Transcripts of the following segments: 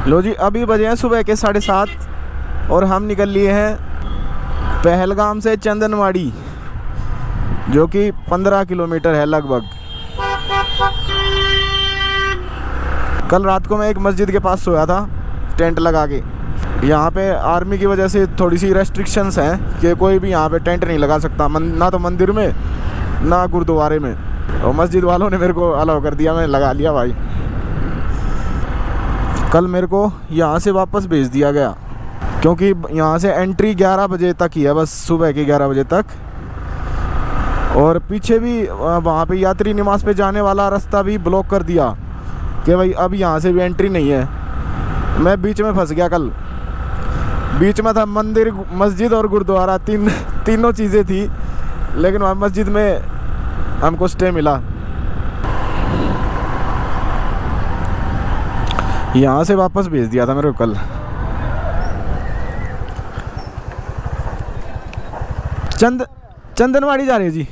लो जी, अभी बजे हैं सुबह के 7:30 और हम निकल लिए हैं पहलगाम से चंदनवाड़ी, जो कि 15 किलोमीटर है लगभग। कल रात को मैं एक मस्जिद के पास सोया था टेंट लगा के। यहाँ पे आर्मी की वजह से थोड़ी सी रेस्ट्रिक्शंस हैं कि कोई भी यहाँ पे टेंट नहीं लगा सकता, ना तो मंदिर में ना गुरुद्वारे में। और मस्जिद वालों ने मेरे को अलाउ कर दिया, मैं लगा लिया भाई। कल मेरे को यहाँ से वापस भेज दिया गया क्योंकि यहाँ से एंट्री 11 बजे तक ही है, बस सुबह के 11 बजे तक। और पीछे भी वहाँ पे यात्री निवास पे जाने वाला रास्ता भी ब्लॉक कर दिया कि भाई अब यहाँ से भी एंट्री नहीं है। मैं बीच में फंस गया कल। बीच में था मंदिर, मस्जिद और गुरुद्वारा, तीनों चीज़ें थी, लेकिन वहाँ मस्जिद में हमको स्टे मिला। यहाँ से वापस भेज दिया था मेरे को कल। चंदनवाड़ी जा रहे हैं जी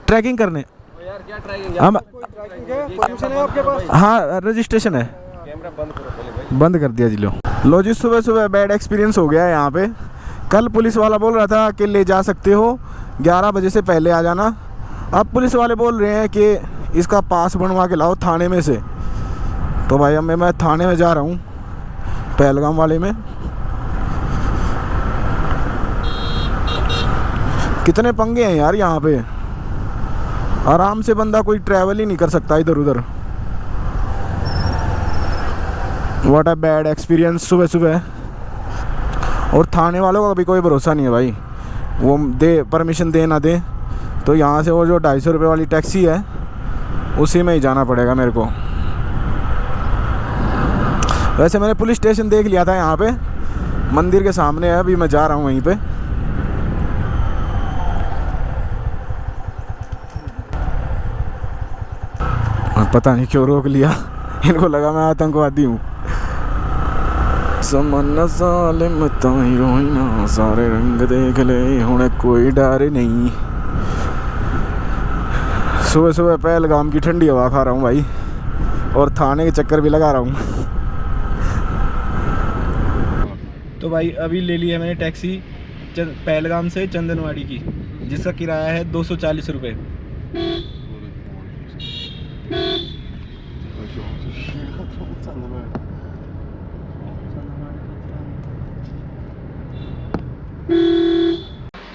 ट्रैकिंग करने। यार क्या ट्रैकिंग हम परमिशन है आपके पास? हाँ, रजिस्ट्रेशन है। कैमरा बंद करो पहले। बंद कर दिया जी। लो जी, सुबह सुबह बैड एक्सपीरियंस हो गया है यहाँ पे। कल पुलिस वाला बोल रहा था कि ले जा सकते हो, 11 बजे से पहले आ जाना। अब पुलिस वाले बोल रहे हैं कि इसका पास बनवा के लाओ थाने में से। तो भाई अब मैं थाने में जा रहा हूँ, पहलगाम वाले में। कितने पंगे हैं यार यहाँ पे, आराम से बंदा कोई ट्रैवल ही नहीं कर सकता इधर उधर। व्हाट अ बैड एक्सपीरियंस सुबह सुबह। और थाने वालों का भी कोई भरोसा नहीं है भाई, वो दे परमिशन दे ना दे। तो यहाँ से वो जो 250 रुपये वाली टैक्सी है उसी में ही जाना पड़ेगा मेरे को। वैसे मैंने पुलिस स्टेशन देख लिया था यहाँ पे, मंदिर के सामने है। अभी मैं जा रहा हूँ वहीं पे। पता नहीं क्यों रोक लिया, इनको लगा मैं आतंकवादी हूँ। समन्ना सालिम ताई रोइना, सारे रंग देख ले हुण कोई डर नहीं। सुबह सुबह पहलगाम की ठंडी हवा खा रहा हूँ भाई, और थाने के चक्कर भी लगा रहा हूँ। तो भाई अभी ले ली है मैंने टैक्सी पहलगाम से चंदनवाड़ी की, जिसका किराया है 240 रुपये।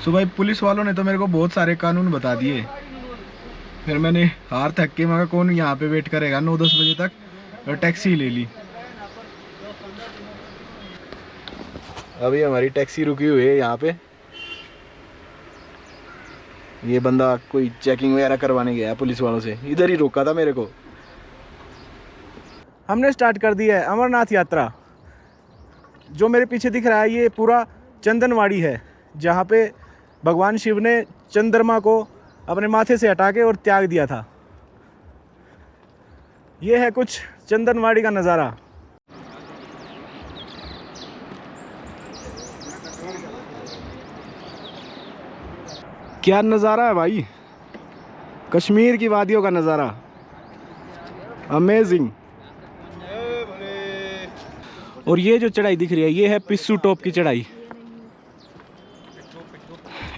सो भाई पुलिस वालों ने तो मेरे को बहुत सारे कानून बता दिए, फिर मैंने हार थक के मगर कौन यहाँ पे वेट करेगा 9-10 बजे तक, और टैक्सी ले ली। अभी हमारी टैक्सी रुकी हुई है यहाँ पे। ये बंदा कोई चेकिंग वगैरह करवाने गया पुलिस वालों से, इधर ही रोका था मेरे को। हमने स्टार्ट कर दी है अमरनाथ यात्रा। जो मेरे पीछे दिख रहा है ये पूरा चंदनवाड़ी है, जहाँ पे भगवान शिव ने चंद्रमा को अपने माथे से हटा के और त्याग दिया था। ये है कुछ चंदनवाड़ी का नज़ारा। क्या नज़ारा है भाई, कश्मीर की वादियों का नज़ारा, अमेजिंग। और ये जो चढ़ाई दिख रही है ये है पिस्सू टॉप की चढ़ाई।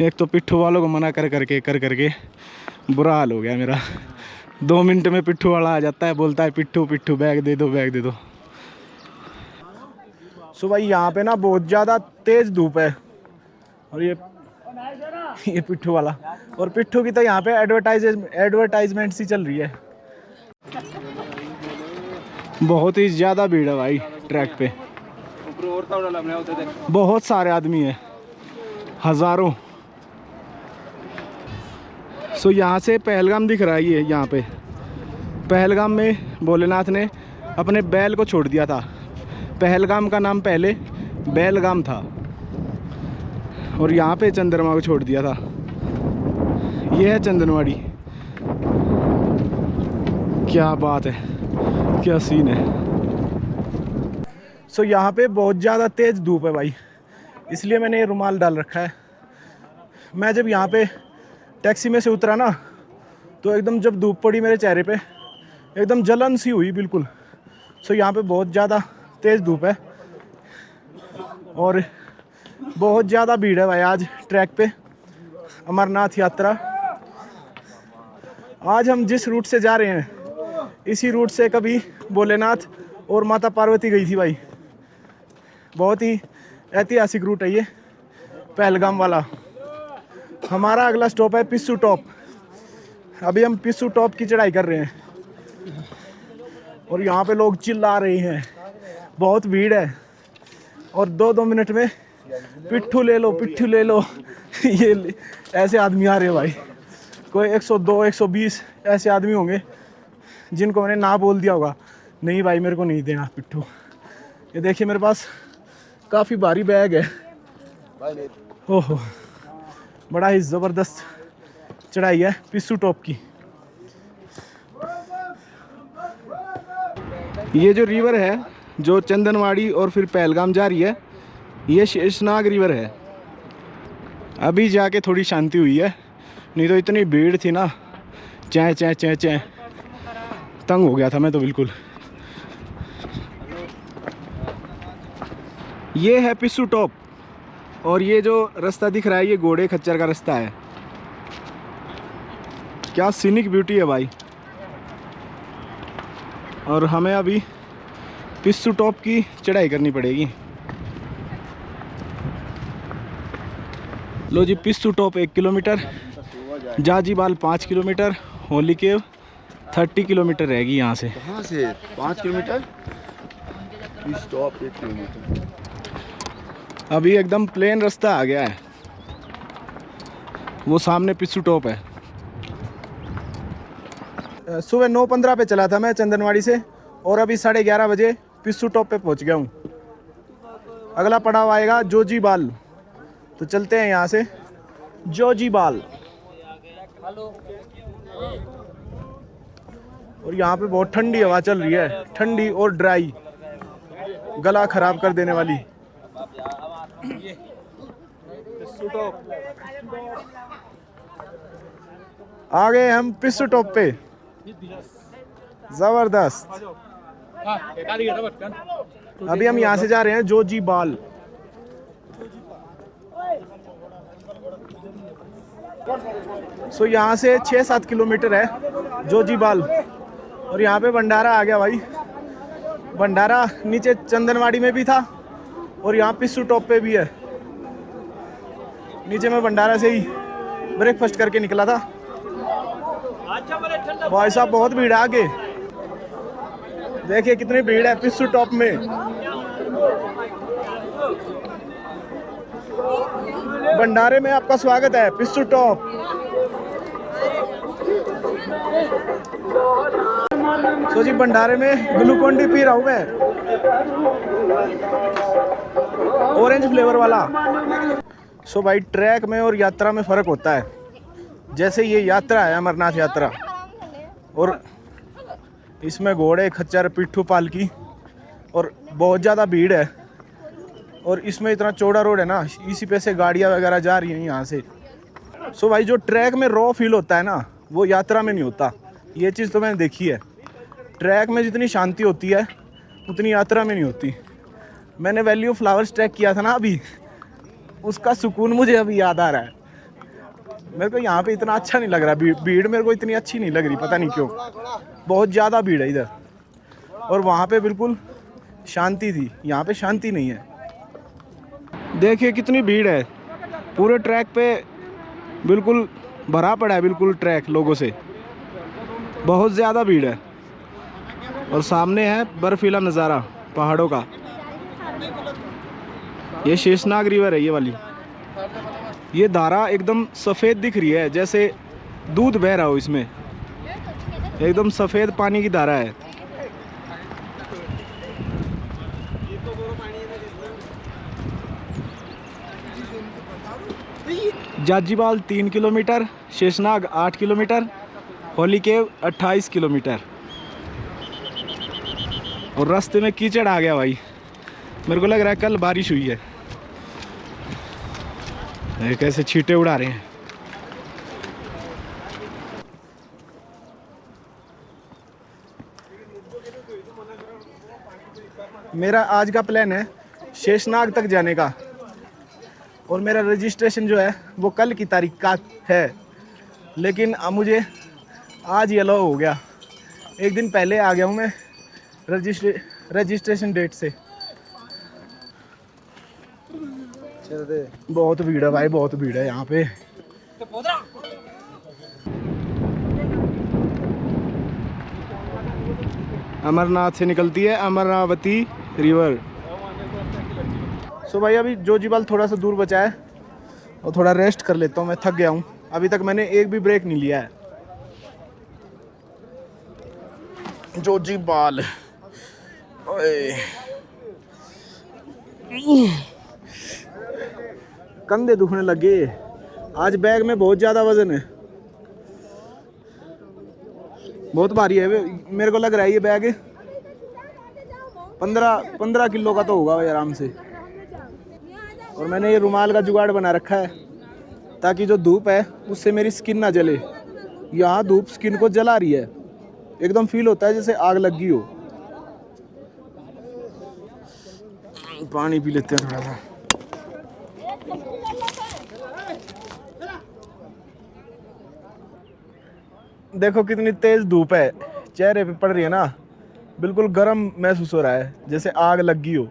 एक तो पिट्ठू वालों को मना कर करके बुरा हाल हो गया मेरा। 2 मिनट में पिट्ठू वाला आ जाता है, बोलता है पिट्ठू पिट्ठू बैग दे दो बैग दे दो। सो भाई यहाँ पे ना बहुत ज़्यादा तेज़ धूप है, और ये पिट्ठू वाला, और पिट्ठू की तो यहाँ पे एडवर्टाइजमेंट सी चल रही है। बहुत ही ज़्यादा भीड़ है भाई ट्रैक पे, बहुत सारे आदमी हैं, हज़ारों। सो यहाँ से पहलगाम दिख रहा है। ये यहाँ पे पहलगाम में भोलेनाथ ने अपने बैल को छोड़ दिया था। पहलगाम का नाम पहले बैलगाम था, और यहाँ पे चंद्रमा को छोड़ दिया था। ये है चंदनवाड़ी। क्या बात है, क्या सीन है। सो यहाँ पे बहुत ज़्यादा तेज़ धूप है भाई, इसलिए मैंने ये रुमाल डाल रखा है। मैं जब यहाँ पे टैक्सी में से उतरा ना, तो एकदम जब धूप पड़ी मेरे चेहरे पे, एकदम जलन सी हुई बिल्कुल। सो यहाँ पे बहुत ज़्यादा तेज़ धूप है और बहुत ज़्यादा भीड़ है भाई आज ट्रैक पे अमरनाथ यात्रा। आज हम जिस रूट से जा रहे हैं इसी रूट से कभी भोलेनाथ और माता पार्वती गई थी भाई। बहुत ही ऐतिहासिक रूट है ये पहलगाम वाला। हमारा अगला स्टॉप है पिस्सू टॉप। अभी हम पिस्सू टॉप की चढ़ाई कर रहे हैं और यहाँ पे लोग चिल्ला रहे हैं, बहुत भीड़ है। और 2-2 मिनट में पिट्ठू ले लो, पिट्ठू ले लो। ये ऐसे आदमी आ रहे हैं भाई, कोई 102 120 ऐसे आदमी होंगे जिनको मैंने ना बोल दिया होगा, नहीं भाई मेरे को नहीं देना पिट्ठू। ये देखिए मेरे पास काफ़ी भारी बैग है। ओहो, बड़ा ही ज़बरदस्त चढ़ाई है पिस्सू टॉप की। ये जो रिवर है जो चंदनवाड़ी और फिर पहलगाम जा रही है, ये शेषनाग रिवर है। अभी जाके थोड़ी शांति हुई है, नहीं तो इतनी भीड़ थी ना, चैं चैं चैं चैं, तंग हो गया था मैं तो बिल्कुल। ये है पिस्सू टॉप और ये जो रास्ता दिख रहा है ये घोड़े खच्चर का रास्ता है। क्या सीनिक ब्यूटी है भाई। और हमें अभी पिस्सू टॉप की चढ़ाई करनी पड़ेगी। लो जी, पिस्सू टॉप 1 किलोमीटर, जाजीबाल 5 किलोमीटर, होली केव 30 किलोमीटर रहेगी यहाँ से। कहाँ से 5 किलोमीटर, स्टॉप 1 किलोमीटर। अभी एकदम प्लेन रास्ता आ गया है, वो सामने पिस्सू टॉप है। सुबह 9:15 पे चला था मैं चंदनवाड़ी से और अभी 11:30 बजे पिस्सू टॉप पे पहुंच गया हूँ। अगला पड़ाव आएगा जोजीबाल, तो चलते हैं यहाँ से जोजीबाल। और यहाँ पे बहुत ठंडी हवा चल रही है, ठंडी और ड्राई, गला खराब कर देने वाली। आ गए हम पिस्सू टॉप पे, जबरदस्त। अभी हम यहाँ से जा रहे हैं जोजीबाल। सो यहाँ से 6-7 किलोमीटर है जोजीबाल। और यहाँ पे भंडारा आ गया भाई। भंडारा नीचे चंदनवाड़ी में भी था और यहाँ पिस्सू टॉप पे भी है। नीचे मैं भंडारा से ही ब्रेकफास्ट करके निकला था। भाई साहब बहुत भीड़ है आगे, देखिए कितनी भीड़ है पिस्सू टॉप में। भंडारे में आपका स्वागत है पिस्सू टॉप। तो जी भंडारे में ग्लूकोन डी पी रहा हूँ मैं, ऑरेंज फ्लेवर वाला। सो भाई ट्रैक में और यात्रा में फ़र्क होता है। जैसे ये यात्रा है अमरनाथ यात्रा और इसमें घोड़े खच्चर पिट्ठू पालकी और बहुत ज़्यादा भीड़ है। और इसमें इतना चौड़ा रोड है ना, इसी पे से गाड़ियाँ वगैरह जा रही हैं यहाँ से। सो भाई जो ट्रैक में रॉ फील होता है ना, वो यात्रा में नहीं होता। ये चीज़ तो मैंने देखी है। ट्रैक में जितनी शांति होती है उतनी यात्रा में नहीं होती। मैंने वैली ऑफ फ्लावर्स ट्रैक किया था ना अभी, उसका सुकून मुझे अभी याद आ रहा है। मेरे को यहाँ पे इतना अच्छा नहीं लग रहा, भीड़ मेरे को इतनी अच्छी नहीं लग रही, पता नहीं क्यों। बहुत ज़्यादा भीड़ है इधर और वहाँ पे बिल्कुल शांति थी, यहाँ पे शांति नहीं है। देखिए कितनी भीड़ है, पूरे ट्रैक पे बिल्कुल भरा पड़ा है, बिल्कुल ट्रैक लोगों से। बहुत ज़्यादा भीड़ है और सामने है बर्फीला नज़ारा पहाड़ों का। ये शेषनाग रिवर है ये वाली। ये धारा एकदम सफ़ेद दिख रही है, जैसे दूध बह रहा हो इसमें। एकदम सफ़ेद पानी की धारा है। जाजीबाल 3 किलोमीटर, शेषनाग 8 किलोमीटर, होली केव 28 किलोमीटर। और रास्ते में कीचड़ आ गया भाई, मेरे को लग रहा है कल बारिश हुई है। कैसे छींटे उड़ा रहे हैं। मेरा आज का प्लान है शेषनाग तक जाने का, और मेरा रजिस्ट्रेशन जो है वो कल की तारीख का है, लेकिन अब मुझे आज ही अलाउ हो गया। एक दिन पहले आ गया हूँ मैं रजिस्ट्रेशन डेट से। बहुत भीड़ है भाई, बहुत भीड़ है यहाँ पे। अमरनाथ से निकलती है अमरावती रिवर। सो भाई अभी जोजीवाल थोड़ा सा दूर बचा है और थोड़ा रेस्ट कर लेता हूँ, मैं थक गया हूँ। अभी तक मैंने एक भी ब्रेक नहीं लिया है। जोजीवाल ओए कंधे दुखने लगे। आज बैग में बहुत ज़्यादा वजन है, बहुत भारी है। मेरे को लग रहा है ये बैग 15 किलो का तो होगा भाई आराम से। और मैंने ये रुमाल का जुगाड़ बना रखा है ताकि जो धूप है उससे मेरी स्किन ना जले। यहाँ धूप स्किन को जला रही है, एकदम फील होता है जैसे आग लग गई हो। पानी पी लेते हैं थोड़ा सा। देखो कितनी तेज धूप है, चेहरे पे पड़ रही है ना, बिल्कुल गर्म महसूस हो रहा है जैसे आग लग गई हो।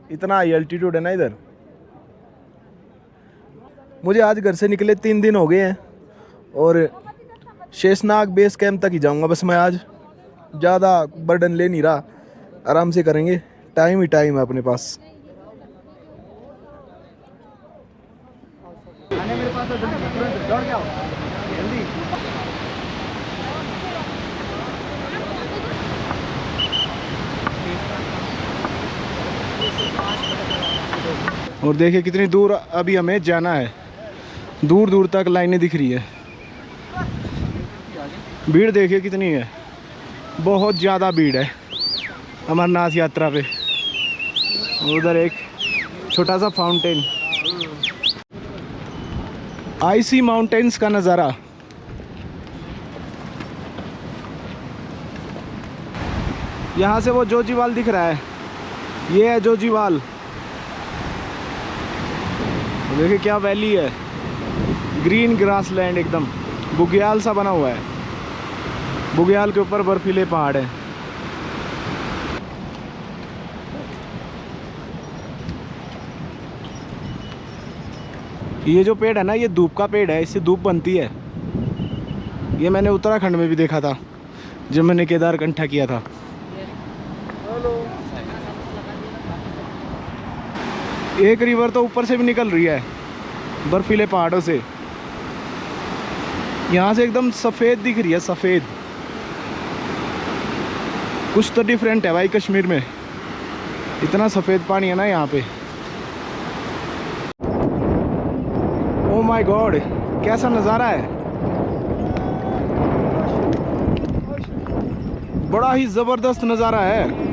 इतना हाई एल्टीट्यूड है ना इधर। मुझे आज घर से निकले 3 दिन हो गए हैं और शेषनाग बेस कैंप तक ही जाऊंगा बस मैं आज। ज़्यादा बर्डन ले नहीं रहा, आराम से करेंगे, टाइम ही टाइम है अपने पास। और देखिए कितनी दूर अभी हमें जाना है, दूर दूर तक लाइनें दिख रही है। भीड़ देखिए कितनी है, बहुत ज़्यादा भीड़ है अमरनाथ यात्रा पे। उधर एक छोटा सा फाउंटेन, आईसी माउंटेन्स का नज़ारा। यहाँ से वो जोजीवाल दिख रहा है, ये है जोजीवाल। देखिए क्या वैली है, ग्रीन ग्रास लैंड, एकदम बुग्याल सा बना हुआ है। बुग्याल के ऊपर बर्फीले पहाड़ हैं। ये जो पेड़ है ना, ये धूप का पेड़ है, इससे धूप बनती है। ये मैंने उत्तराखंड में भी देखा था जब मैंने केदारकंठा किया था। एक रिवर तो ऊपर से भी निकल रही है बर्फीले पहाड़ों से। यहाँ से एकदम सफ़ेद दिख रही है, सफ़ेद। कुछ तो डिफरेंट है भाई कश्मीर में, इतना सफ़ेद पानी है ना यहाँ पे। ओ माय गॉड, कैसा नज़ारा है, बड़ा ही ज़बरदस्त नज़ारा है।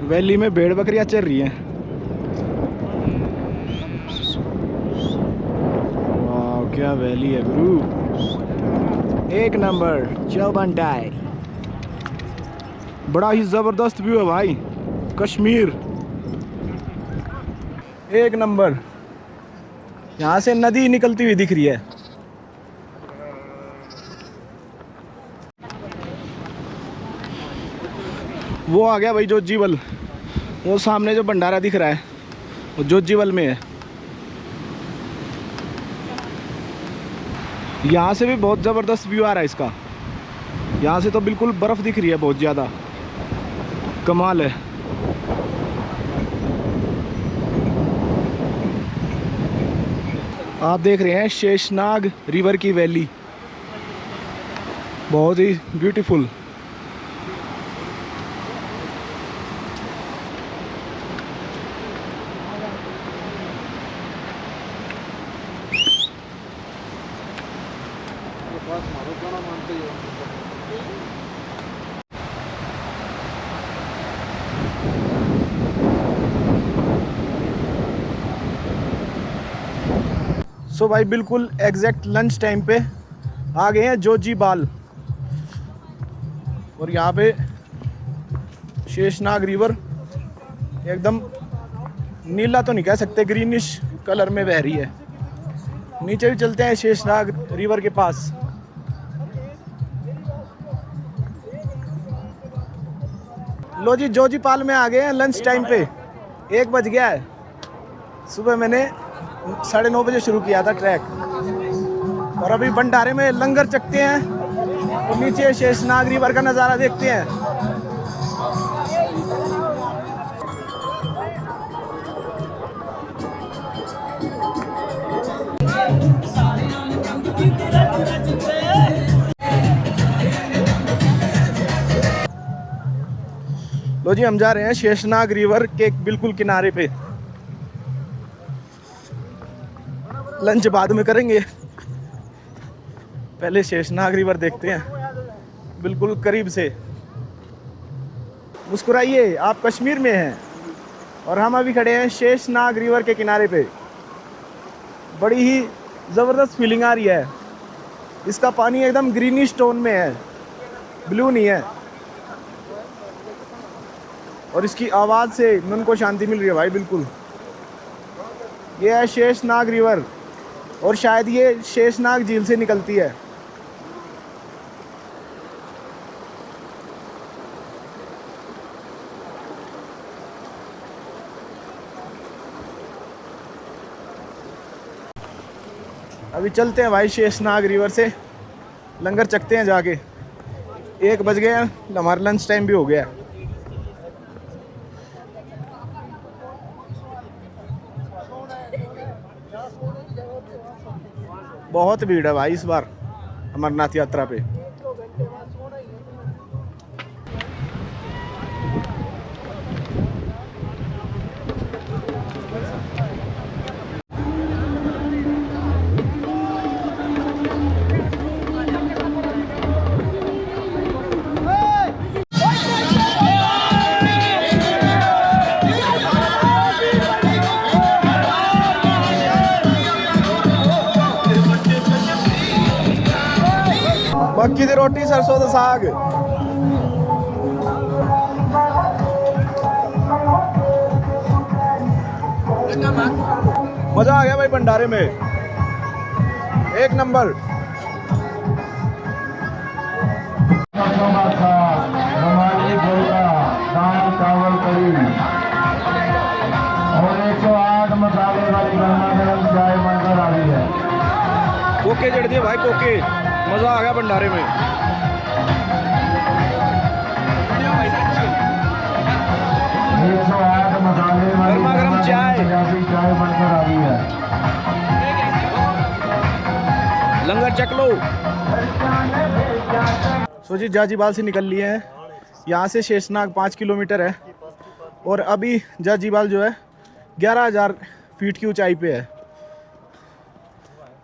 वैली में भेड़ बकरियां चल रही हैं। वाह क्या वैली है गुरु, एक नंबर चौबंटाई। बड़ा ही ज़बरदस्त व्यू है भाई, कश्मीर एक नंबर। यहाँ से नदी निकलती हुई दिख रही है। वो आ गया भाई जोजीवाल, वो सामने जो भंडारा दिख रहा है वो जोजीवाल में है। यहाँ से भी बहुत ज़बरदस्त व्यू आ रहा है इसका। यहाँ से तो बिल्कुल बर्फ़ दिख रही है, बहुत ज़्यादा कमाल है। आप देख रहे हैं शेषनाग रिवर की वैली, बहुत ही ब्यूटीफुल। सो भाई बिल्कुल एग्जैक्ट लंच टाइम पे आ गए हैं जोजी बाल। और यहाँ पे शेषनाग रिवर एकदम नीला तो नहीं कह सकते, ग्रीनिश कलर में बह रही है। नीचे भी चलते हैं शेषनाग रिवर के पास। लो जी जोजी पाल में आ गए हैं लंच टाइम पे। 1 बज गया है। सुबह मैंने 9:30 बजे शुरू किया था ट्रैक, और अभी भंडारे में लंगर चखते हैं और नीचे शेषनाग रिवर का नज़ारा देखते हैं। लो जी हम जा रहे हैं शेषनाग रिवर के बिल्कुल किनारे पे। लंच बाद में करेंगे, पहले शेषनाग रिवर देखते हैं बिल्कुल करीब से। मुस्कुराइए, आप कश्मीर में हैं और हम अभी खड़े हैं शेषनाग रिवर के किनारे पे। बड़ी ही ज़बरदस्त फीलिंग आ रही है। इसका पानी एकदम ग्रीनिश टोन में है, ब्लू नहीं है, और इसकी आवाज़ से मन को शांति मिल रही है भाई बिल्कुल। ये है शेषनाग रिवर और शायद ये शेषनाग झील से निकलती है। अभी चलते हैं भाई शेषनाग रिवर से, लंगर चखते हैं जाके। 1 बज गए हैं, हमारा लंच टाइम भी हो गया है। बहुत भीड़ है भाई इस बार अमरनाथ यात्रा पे। मक्की दी रोटी सरसों दा साग। मजा आ गया भाई भंडारे में, 1 नंबर। चावल कड़ी और 108 मसाले वाली गर्मा गर्म चाय बनकर आ रही है। कोके जड़ दिए भाई कोके, मजा आ गया भंडारे में। 108 मसाले वाली गर्मा गर्म चाय चाय बनकर आ रही है। लंगर चख लो। सोची जाजीबाल से निकल लिए हैं। यहाँ से शेषनाग 5 किलोमीटर है और अभी जाजीबाल जो है 11,000 फीट की ऊंचाई पे है।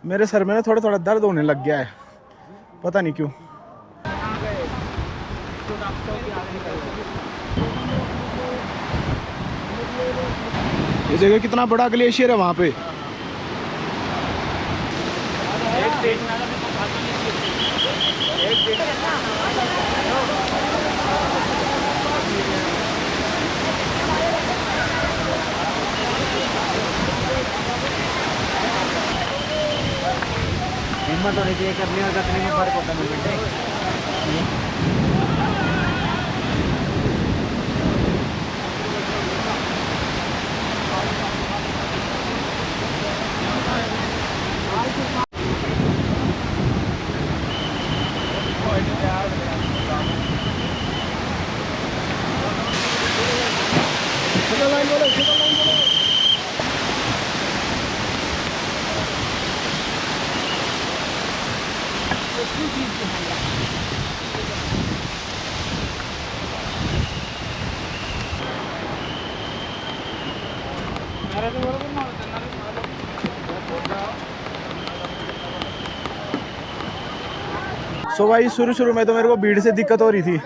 मेरे सर में ना थोड़ा थोड़ा दर्द होने लग गया है, पता नहीं क्यों। ये जगह कितना बड़ा ग्लेशियर है वहाँ पे। हिम्मत होनी चाहिए, करने और रखने में फर्क होता है। सो भाई शुरू में तो मेरे को भीड़ से दिक्कत हो रही थी,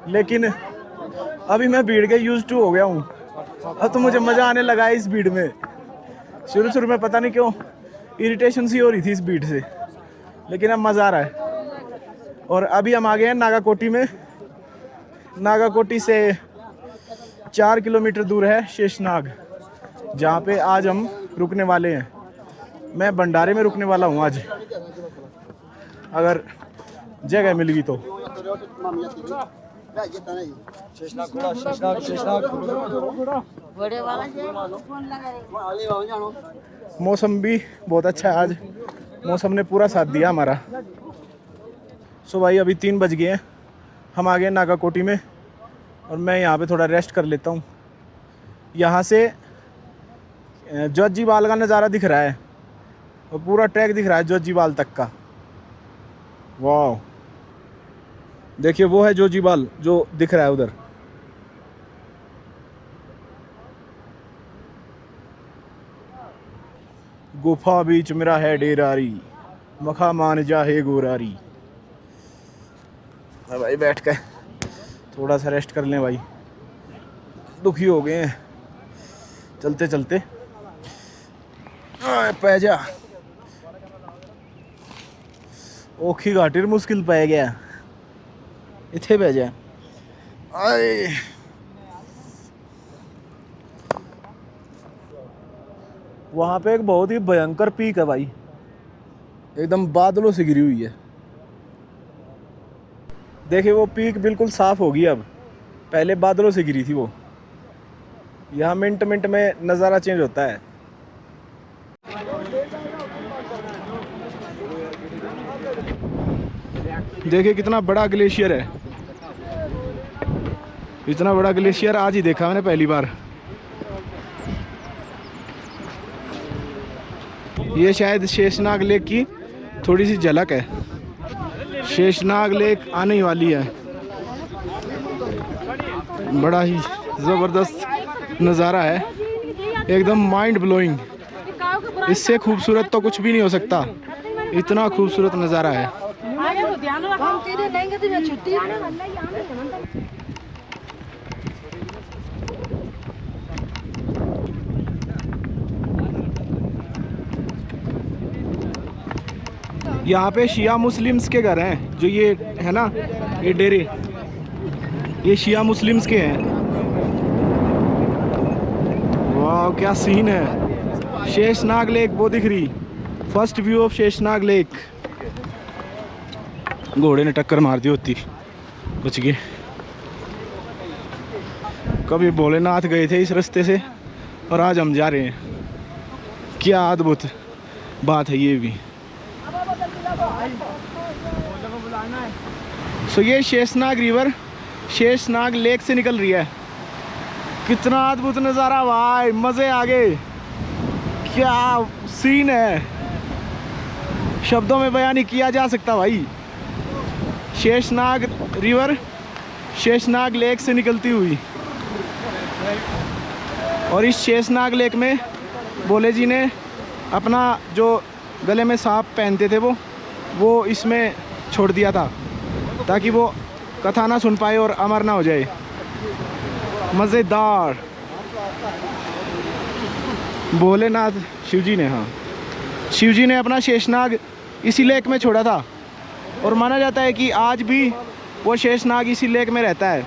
लेकिन अभी मैं भीड़ के यूज टू हो गया हूँ। अब तो मुझे मज़ा आने लगा है इस भीड़ में। शुरू में पता नहीं क्यों इरिटेशन सी हो रही थी इस भीड़ से, लेकिन अब मज़ा आ रहा है। और अभी हम आ गए हैं नागाकोटी में। नागाकोटी से 4 किलोमीटर दूर है शेषनाग, जहाँ पे आज हम रुकने वाले हैं। मैं भंडारे में रुकने वाला हूँ आज, अगर जगह मिल गई तो। मौसम भी बहुत अच्छा है आज, मौसम ने पूरा साथ दिया हमारा। सो भाई अभी 3 बज गए हैं, हम आ गए नागाकोटी में और मैं यहाँ पे थोड़ा रेस्ट कर लेता हूँ। यहाँ से जोजीबाल का नज़ारा दिख रहा है और पूरा ट्रैक दिख रहा है जोजीबाल तक का। वाह, देखिए वो है जोजीबाल जो दिख रहा है उधर। गुफा बीच मेरा है डेरारी, मखा मान जा है गोरारी। भाई बैठ कर थोड़ा सा रेस्ट कर लें भाई, दुखी हो गए हैं चलते चलते। पै जा औखी घाटी मुश्किल पै गया, इथे पै जा। आए वहाँ पे एक बहुत ही भयंकर पीक है भाई, एकदम बादलों से घिरी हुई है। देखिए वो पीक बिल्कुल साफ होगी अब, पहले बादलों से घिरी थी वो। यहाँ मिनट मिनट में नज़ारा चेंज होता है। देखिए कितना बड़ा ग्लेशियर है, इतना बड़ा ग्लेशियर आज ही देखा मैंने पहली बार। ये शायद शेषनाग लेक की थोड़ी सी झलक है। शेषनाग लेक आने ही वाली है। बड़ा ही ज़बरदस्त नज़ारा है, एकदम माइंड ब्लोइंग। इससे खूबसूरत तो कुछ भी नहीं हो सकता, इतना खूबसूरत नज़ारा है। यहाँ पे शिया मुस्लिम्स के घर हैं, जो ये है ना ये डेरे, ये शिया मुस्लिम्स के हैं। वाह क्या सीन है। शेषनाग लेक वो दिख रही, first view of Sheshnag lake. घोड़े ने टक्कर मार दी होती, बच गए। कभी भोलेनाथ गए थे इस रास्ते से और आज हम जा रहे हैं, क्या अद्भुत बात है ये भी। सो ये शेषनाग रिवर शेषनाग लेक से निकल रही है। कितना अद्भुत नज़ारा भाई, मज़े आ गए, क्या सीन है, शब्दों में बयान नहीं किया जा सकता भाई। शेषनाग रिवर शेषनाग लेक से निकलती हुई, और इस शेषनाग लेक में भोले जी ने अपना जो गले में सांप पहनते थे वो इसमें छोड़ दिया था, ताकि वो कथा ना सुन पाए और अमर ना हो जाए। मज़ेदार। भोलेनाथ शिवजी ने, हाँ शिवजी ने अपना शेषनाग इसी लेक में छोड़ा था, और माना जाता है कि आज भी वो शेषनाग इसी लेक में रहता है।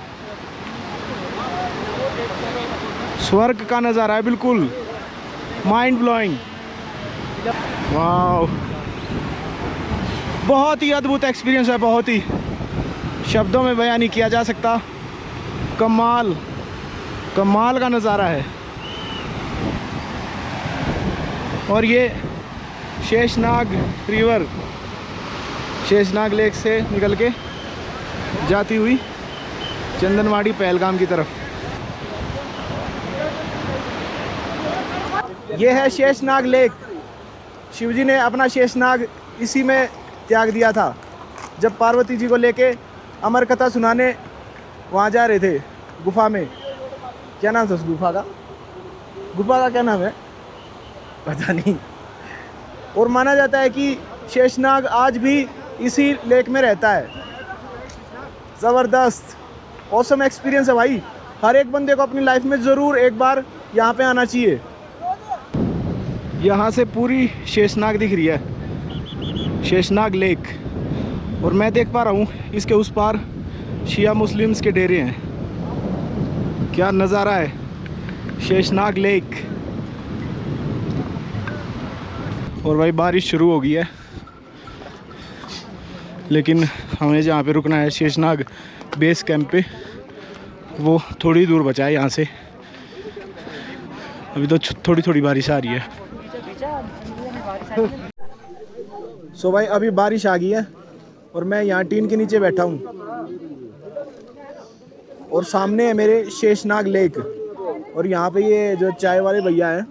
स्वर्ग का नज़ारा है बिल्कुल, माइंड ब्लोइंग। वाह, बहुत ही अद्भुत एक्सपीरियंस है, बहुत ही शब्दों में बयान नहीं किया जा सकता। कमाल कमाल का नज़ारा है। और ये शेषनाग रिवर शेषनाग लेक से निकल के जाती हुई चंदनवाड़ी पहलगाम की तरफ। ये है शेषनाग लेक। शिवजी ने अपना शेषनाग इसी में त्याग दिया था, जब पार्वती जी को लेके अमर कथा सुनाने वहाँ जा रहे थे गुफा में। क्या नाम था उस गुफा का? गुफा का क्या नाम है पता नहीं। और माना जाता है कि शेषनाग आज भी इसी लेक में रहता है। ज़बरदस्त ऑसम एक्सपीरियंस है भाई, हर एक बंदे को अपनी लाइफ में ज़रूर एक बार यहाँ पे आना चाहिए। यहाँ से पूरी शेषनाग दिख रही है, शेषनाग लेक। और मैं देख पा रहा हूँ इसके उस पार शिया मुस्लिम्स के डेरे हैं। क्या नज़ारा है, शेषनाग लेक। और भाई बारिश शुरू हो गई है, लेकिन हमें जहाँ पे रुकना है शेषनाग बेस कैंप पे, वो थोड़ी दूर बचा है यहाँ से। अभी तो थोड़ी थोड़ी बारिश आ रही है। सो भाई अभी बारिश आ गई है और मैं यहाँ टीन के नीचे बैठा हूँ और सामने है मेरे शेषनाग लेक। और यहाँ पे ये जो चाय वाले भैया हैं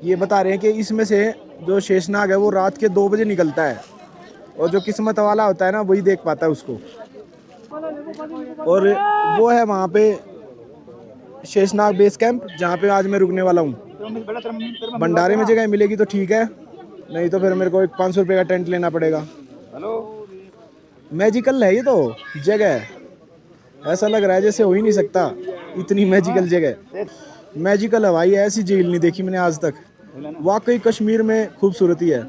ये बता रहे हैं कि इसमें से जो शेषनाग है वो रात के 2 बजे निकलता है और जो किस्मत वाला होता है ना वही देख पाता है उसको। और वो है वहाँ पे शेषनाग बेस कैंप जहाँ पे आज मैं रुकने वाला हूँ। भंडारे में जगह मिलेगी तो ठीक है, नहीं तो फिर मेरे को एक 500 रुपये का टेंट लेना पड़ेगा। मैजिकल है ये तो जगह, ऐसा लग रहा है जैसे हो ही नहीं सकता, इतनी मैजिकल जगह। मैजिकल है भाई, ऐसी झील नहीं देखी मैंने आज तक। वाकई कश्मीर में खूबसूरती है।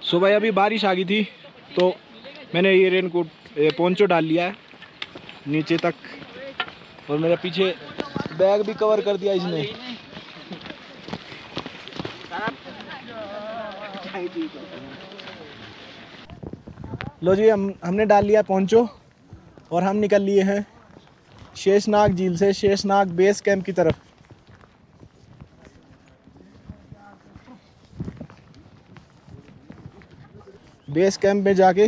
सो भाई अभी बारिश आ गई थी तो मैंने ये रेनकोट पोंचो डाल लिया है नीचे तक, और मेरे पीछे बैग भी कवर कर दिया इसने। लो जी हमने डाल लिया पोंचो और हम निकल लिए हैं शेषनाग झील से शेषनाग बेस कैंप की तरफ। बेस कैंप में जाके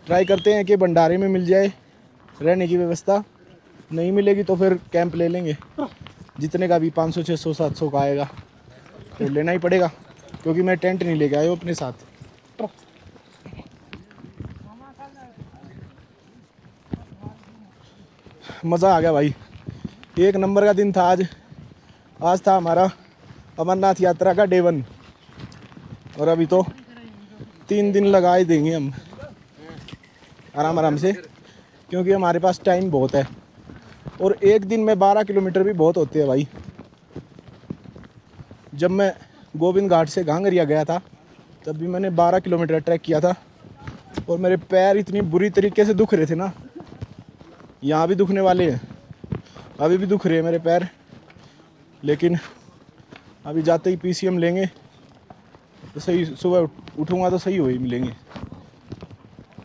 ट्राई करते हैं कि भंडारे में मिल जाए रहने की व्यवस्था। नहीं मिलेगी तो फिर कैंप ले लेंगे, जितने का भी 500 600 700 का आएगा तो लेना ही पड़ेगा, क्योंकि मैं टेंट नहीं लेके आया हूँ अपने साथ। मज़ा आ गया भाई, एक नंबर का दिन था आज। आज था हमारा अमरनाथ यात्रा का डे 1 और अभी तो 3 दिन लगा ही देंगे हम आराम आराम से, क्योंकि हमारे पास टाइम बहुत है। और एक दिन में 12 किलोमीटर भी बहुत होते हैं भाई। जब मैं गोविंद घाट से घांगरिया गया था तब भी मैंने 12 किलोमीटर ट्रैक किया था और मेरे पैर इतनी बुरी तरीके से दुख रहे थे ना, यहाँ भी दुखने वाले हैं, अभी भी दुख रहे हैं मेरे पैर। लेकिन अभी जाते ही PCM लेंगे तो सही, सुबह उठूँगा तो सही हो ही मिलेंगे।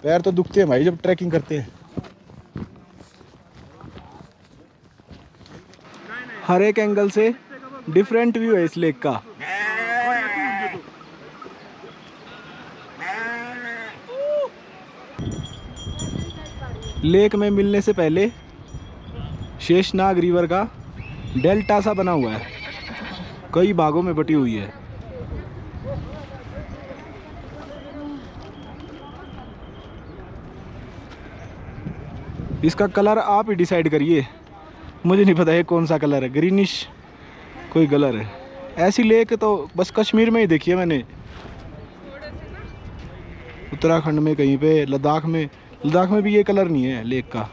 पैर तो दुखते हैं भाई जब ट्रैकिंग करते हैं। हर एक एंगल से डिफरेंट व्यू है इस लेक का। लेक में मिलने से पहले शेषनाग रिवर का डेल्टा सा बना हुआ है, कई भागों में बटी हुई है। इसका कलर आप ही डिसाइड करिए, मुझे नहीं पता है कौन सा कलर है, ग्रीनिश कोई कलर है। ऐसी लेक तो बस कश्मीर में ही देखी है मैंने, उत्तराखंड में कहीं पे, लद्दाख में भी ये कलर नहीं है लेक का।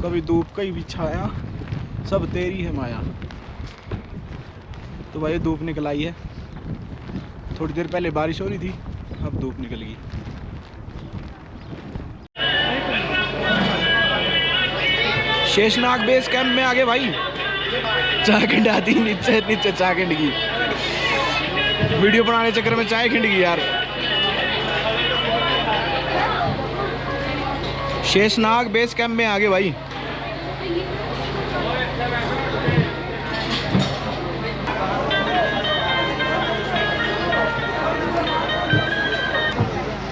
कभी धूप कहीं भी छाया, सब तेरी है माया। तो भाई धूप निकल आई है, थोड़ी देर पहले बारिश हो रही थी, अब धूप निकल गई। शेषनाग बेस कैंप में आगे भाई चाय खिंड आती नीचे नीचे चाय खिंड की वीडियो बनाने चक्कर में चाय खिंड गई यार। शेषनाग बेस कैंप में आगे भाई।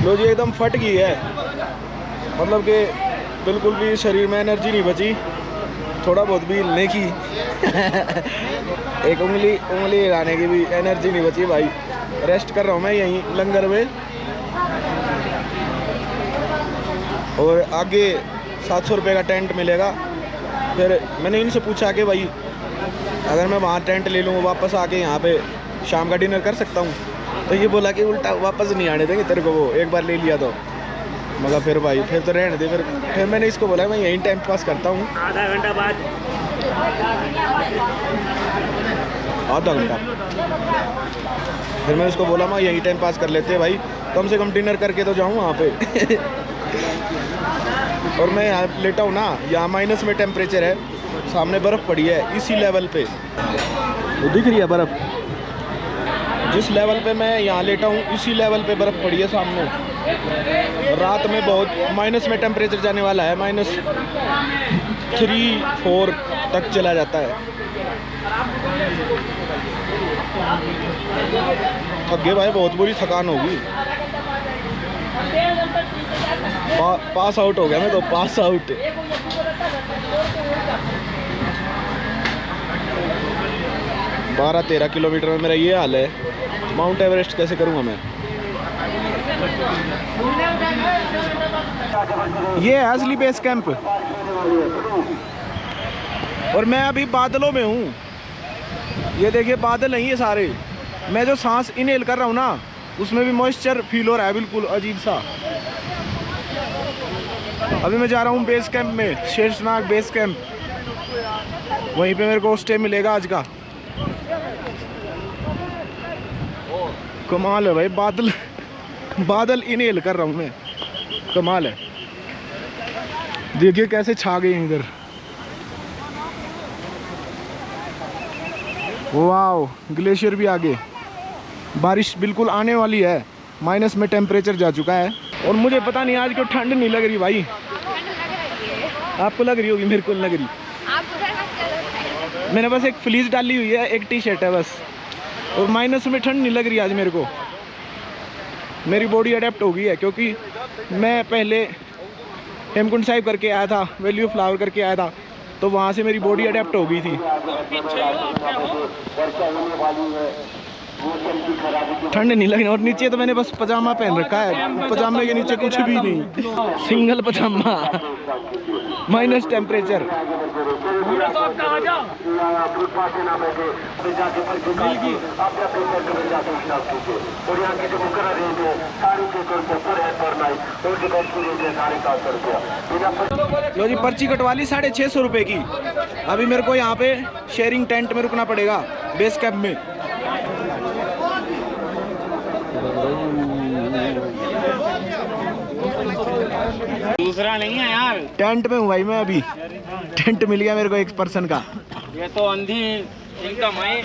लो जी एकदम फट गई है, मतलब कि बिल्कुल भी शरीर में एनर्जी नहीं बची, थोड़ा बहुत भी हिलने की एक उंगली हिलाने की भी एनर्जी नहीं बची भाई। रेस्ट कर रहा हूँ मैं यहीं लंगर में, और आगे 700 रुपये का टेंट मिलेगा। फिर मैंने इनसे पूछा कि भाई अगर मैं वहाँ टेंट ले लूँ वापस आके यहाँ पे शाम का डिनर कर सकता हूँ, तो ये बोला कि उल्टा वापस नहीं आने देंगे तेरे को, वो एक बार ले लिया तो मगर फिर भाई फिर तो रहने दे। फिर मैंने इसको बोला मैं यहीं टाइम पास करता हूँ। आधा घंटा बाद आधा घंटा फिर मैंने उसको बोला मैं यहीं टाइम पास कर लेते हैं भाई, कम से कम डिनर करके तो जाऊँ वहाँ पे। और मैं यहाँ लेटा हूँ ना, यहाँ माइनस में टेम्परेचर है, सामने बर्फ़ पड़ी है इसी लेवल पे, वो दिख रही है बर्फ़। जिस लेवल पे मैं यहाँ लेटा हूँ इसी लेवल पे बर्फ़ पड़ी है सामने। रात में बहुत माइनस में टेम्परेचर जाने वाला है, -3-4 तक चला जाता है। थक गए भाई, बहुत बुरी थकान होगी। पास आउट हो गया मैं तो, पास आउट। 12-13 किलोमीटर में मेरा ये हाल है। माउंट एवरेस्ट कैसे करूँगा मैं? ये है असली बेस कैंप। और मैं अभी बादलों में हूँ, ये देखिए बादल नहीं है सारे। मैं जो सांस इनहेल कर रहा हूँ ना, उसमें भी मॉइस्चर फील हो रहा है, बिल्कुल अजीब सा। अभी मैं जा रहा हूँ बेस कैंप में, शेषनाग बेस कैंप। वहीं पे मेरे को स्टे मिलेगा आज का। कमाल है भाई, बादल इनहेल कर रहा हूँ मैं, कमाल है। देखिए कैसे छा गए इधर। वाओ, ग्लेशियर भी आगे। बारिश बिल्कुल आने वाली है, माइनस में टेम्परेचर जा चुका है। और मुझे पता नहीं आज क्यों ठंड नहीं लग रही भाई। आपको लग रही होगी, मेरे को लग रही। मैंने बस एक फ्लीस डाली हुई है, एक टी शर्ट है बस। और माइनस में ठंड नहीं लग रही आज मेरे को। मेरी बॉडी अडेप्ट हो गई है, क्योंकि मैं पहले हेमकुंड साहिब करके आया था, वैली ऑफ फ्लावर करके आया था, तो वहाँ से मेरी बॉडी अडेप्ट हो गई थी। ठंड नहीं लगी। और नीचे तो मैंने बस पजामा पहन रखा है, पजामे के नीचे कुछ भी नहीं, सिंगल पजामा, माइनस टेम्परेचर। लो जी, पर्ची कटवा ली 650 रुपये की। अभी मेरे को यहाँ पे शेयरिंग टेंट में रुकना पड़ेगा बेस कैंप में। दूसरा नहीं है यार, टेंट में हूँ भाई मैं अभी। टेंट मिल गया मेरे को 1 पर्सन का। ये तो अंधी इनकम है।